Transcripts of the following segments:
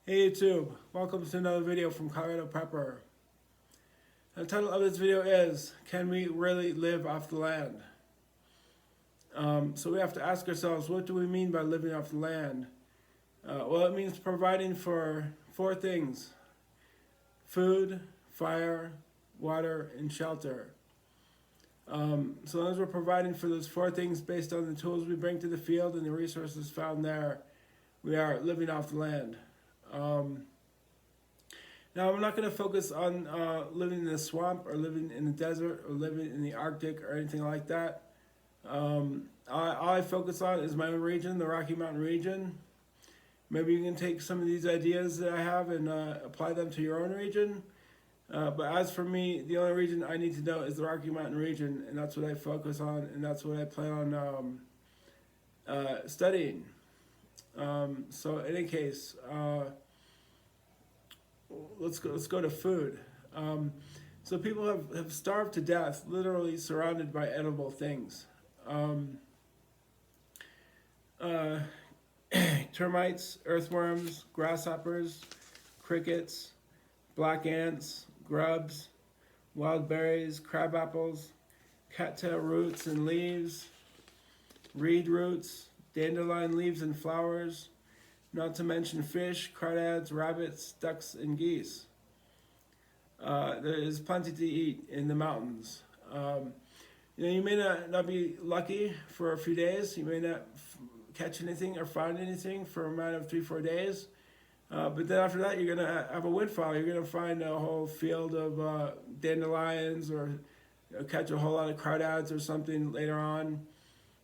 Hey YouTube, welcome to another video from Colorado Prepper. The title of this video is, can we really live off the land? So we have to ask ourselves, what do we mean by living off the land? Well, it means providing for four things: food, fire, water, and shelter. So as we're providing for those four things based on the tools we bring to the field and the resources found there, we are living off the land. Now, I'm not going to focus on living in the swamp or living in the desert or living in the Arctic or anything like that. All I focus on is my own region, the Rocky Mountain region. Maybe you can take some of these ideas that I have and apply them to your own region. But as for me, the only region I need to know is the Rocky Mountain region, and that's what I focus on, and that's what I plan on studying. So in any case, let's go to food. So people have starved to death, literally surrounded by edible things. Termites, earthworms, grasshoppers, crickets, black ants, grubs, wild berries, crab apples, cattail roots and leaves, reed roots, dandelion leaves and flowers, not to mention fish, crawdads, rabbits, ducks, and geese. There is plenty to eat in the mountains. You may not be lucky for a few days. You may not catch anything or find anything for a matter of 3-4 days. But then after that, you're going to have a windfall. You're going to find a whole field of dandelions or catch a whole lot of crawdads or something later on.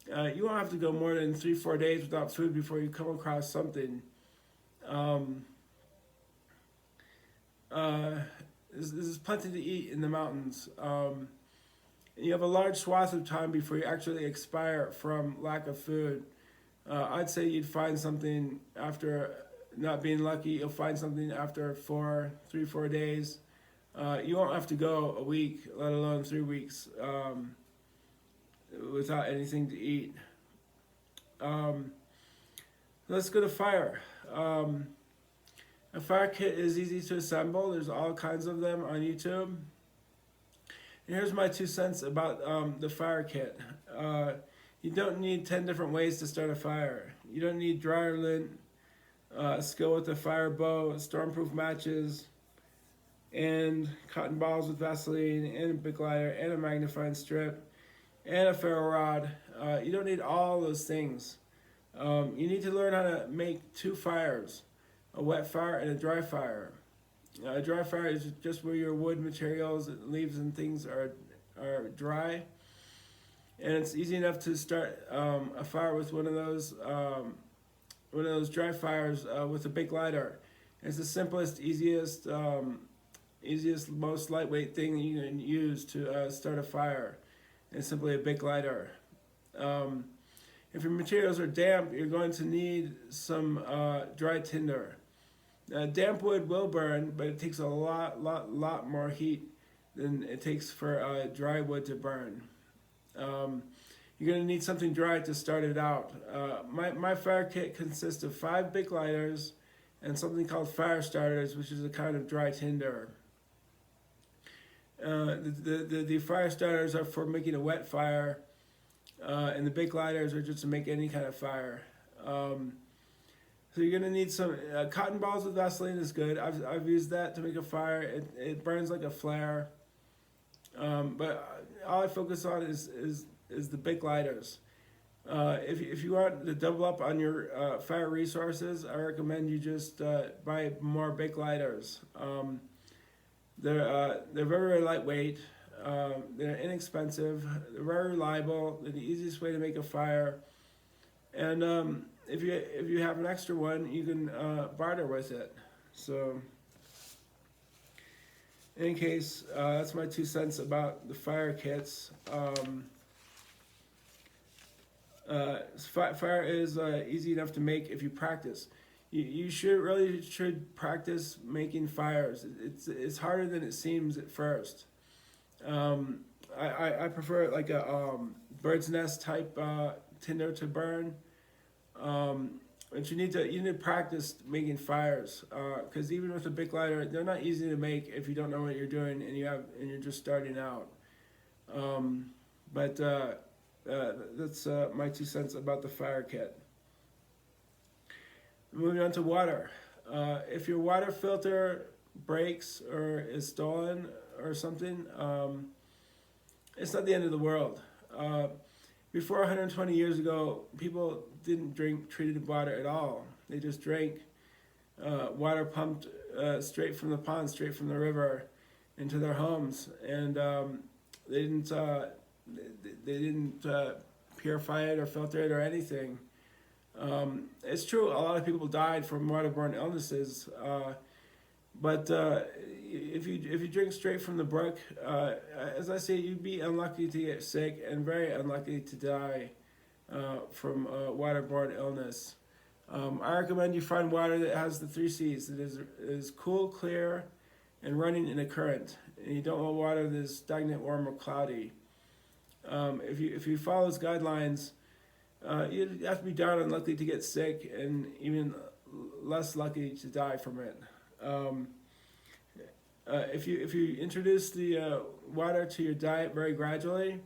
You won't have to go more than 3-4 days without food before you come across something. There's plenty to eat in the mountains. You have a large swath of time before you actually expire from lack of food. I'd say you'd find something after not being lucky. You'll find something after 3-4 days. You won't have to go a week, let alone 3 weeks, without anything to eat. Let's go to fire. A fire kit is easy to assemble. There's all kinds of them on YouTube. And here's my 2 cents about the fire kit. You don't need 10 different ways to start a fire. You don't need dryer lint, skill with a fire bow, stormproof matches, and cotton balls with Vaseline, and a big lighter, and a magnifying strip, and a ferro rod. You don't need all those things. You need to learn how to make 2 fires, a wet fire and a dry fire. A dry fire is just where your wood materials, leaves and things are dry. And it's easy enough to start a fire with one of those dry fires with a big lighter. It's the simplest, easiest, most lightweight thing that you can use to start a fire. It's simply a big lighter. If your materials are damp, you're going to need some dry tinder. Damp wood will burn, but it takes a lot more heat than it takes for dry wood to burn. You're going to need something dry to start it out. My fire kit consists of 5 big lighters and something called fire starters, which is a kind of dry tinder. The fire starters are for making a wet fire, and the big lighters are just to make any kind of fire. So you're going to need some cotton balls with Vaseline is good. I've used that to make a fire. It burns like a flare. But all I focus on is the big lighters. If you want to double up on your fire resources, I recommend you just buy more big lighters. They're very lightweight. They're inexpensive. They're very reliable. They're the easiest way to make a fire. And if you have an extra one, you can barter with it. So, in any case, that's my 2 cents about the fire kits. Fire is easy enough to make if you practice. You should practice making fires. It's harder than it seems at first. I prefer like a bird's nest type tinder to burn. but you need to practice making fires, because even with a big lighter, they're not easy to make if you don't know what you're doing and you're just starting out. But that's my 2 cents about the fire kit. Moving on to water. If your water filter breaks or is stolen or something, it's not the end of the world. Before 120 years ago, people didn't drink treated water at all. They just drank water pumped straight from the pond, straight from the river, into their homes, and they didn't purify it or filter it or anything. It's true, a lot of people died from waterborne illnesses, but if you drink straight from the brook, as I say, you'd be unlucky to get sick and very unlucky to die from waterborne illness. I recommend you find water that has the 3 C's. That is cool, clear, and running in a current. And you don't want water that is stagnant, warm, or cloudy. If you follow those guidelines, you have to be darn unlucky to get sick and even less lucky to die from it. If you introduce the water to your diet very gradually,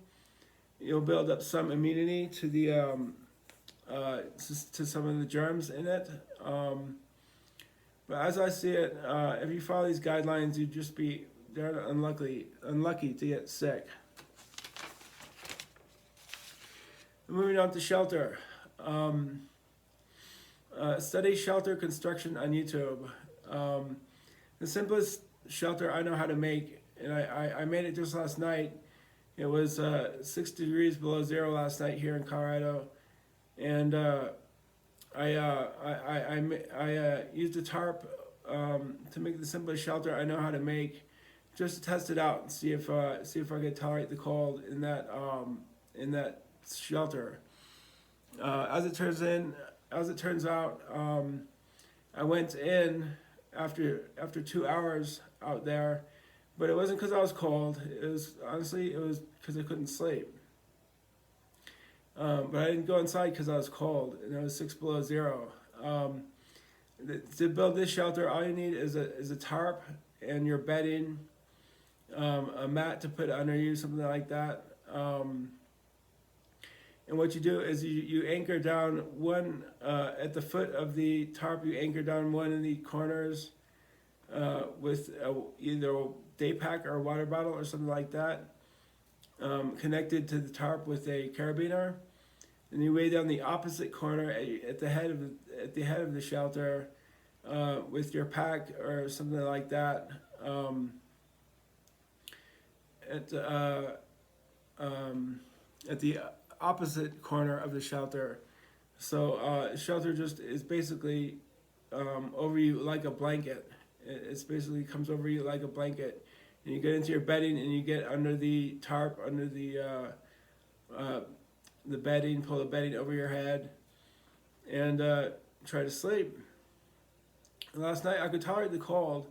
you'll build up some immunity to the to some of the germs in it. But as I see it, if you follow these guidelines, you'd just be darn unlucky to get sick. Moving on to shelter. Study shelter construction on YouTube. The simplest shelter I know how to make, and I made it just last night. It was 6 degrees below zero last night here in Colorado, and I used a tarp to make the simplest shelter I know how to make, just to test it out and see if I could tolerate the cold in that shelter. As it turns out, I went in after 2 hours out there, but it wasn't because I was cold. It was because I couldn't sleep. But I didn't go inside because I was cold, and it was 6 below zero. To build this shelter, all you need is a tarp and your bedding, a mat to put under you, something like that. And what you do is you anchor down one at the foot of the tarp. You anchor down one of the corners with either a day pack or a water bottle or something like that, connected to the tarp with a carabiner. And you weigh down the opposite corner at the head of the shelter with your pack or something like that. At the opposite corner of the shelter. So shelter just is basically over you like a blanket. It's basically comes over you like a blanket. And you get into your bedding and you get under the tarp, under the bedding, pull the bedding over your head, and try to sleep. And last night I could tolerate the cold,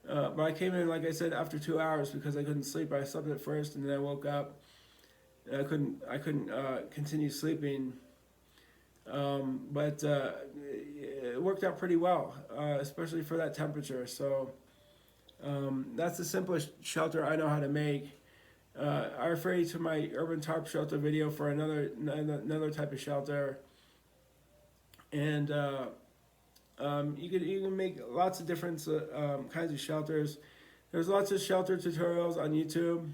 but I came in, like I said, after 2 hours because I couldn't sleep. I slept at first and then I woke up. I couldn't continue sleeping, but it worked out pretty well, especially for that temperature. So that's the simplest shelter I know how to make. I refer you to my urban tarp shelter video for another type of shelter, and you can make lots of different kinds of shelters. There's lots of shelter tutorials on YouTube.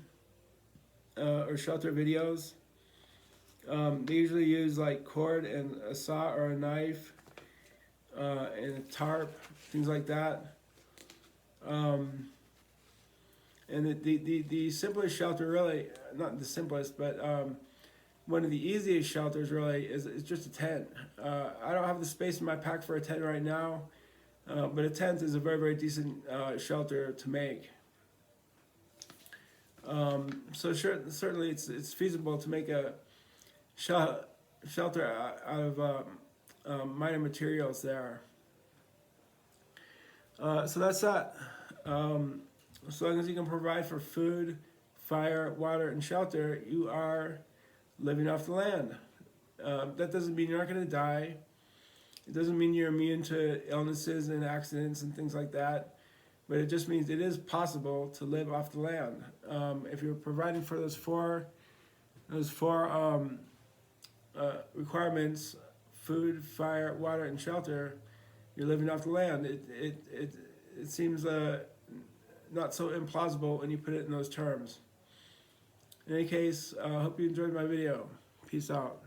Or shelter videos. They usually use like cord and a saw or a knife and a tarp, things like that. And the simplest shelter, really, not the simplest, but one of the easiest shelters really is just a tent. I don't have the space in my pack for a tent right now, but a tent is a very, very decent shelter to make. So certainly it's feasible to make a shelter out of minor materials there. So that's that. As long as you can provide for food, fire, water, and shelter, you are living off the land. That doesn't mean you're not going to die. It doesn't mean you're immune to illnesses and accidents and things like that, but it just means it is possible to live off the land. If you're providing for those four requirements: food, fire, water, and shelter, you're living off the land. It seems not so implausible when you put it in those terms. In any case, I hope you enjoyed my video. Peace out.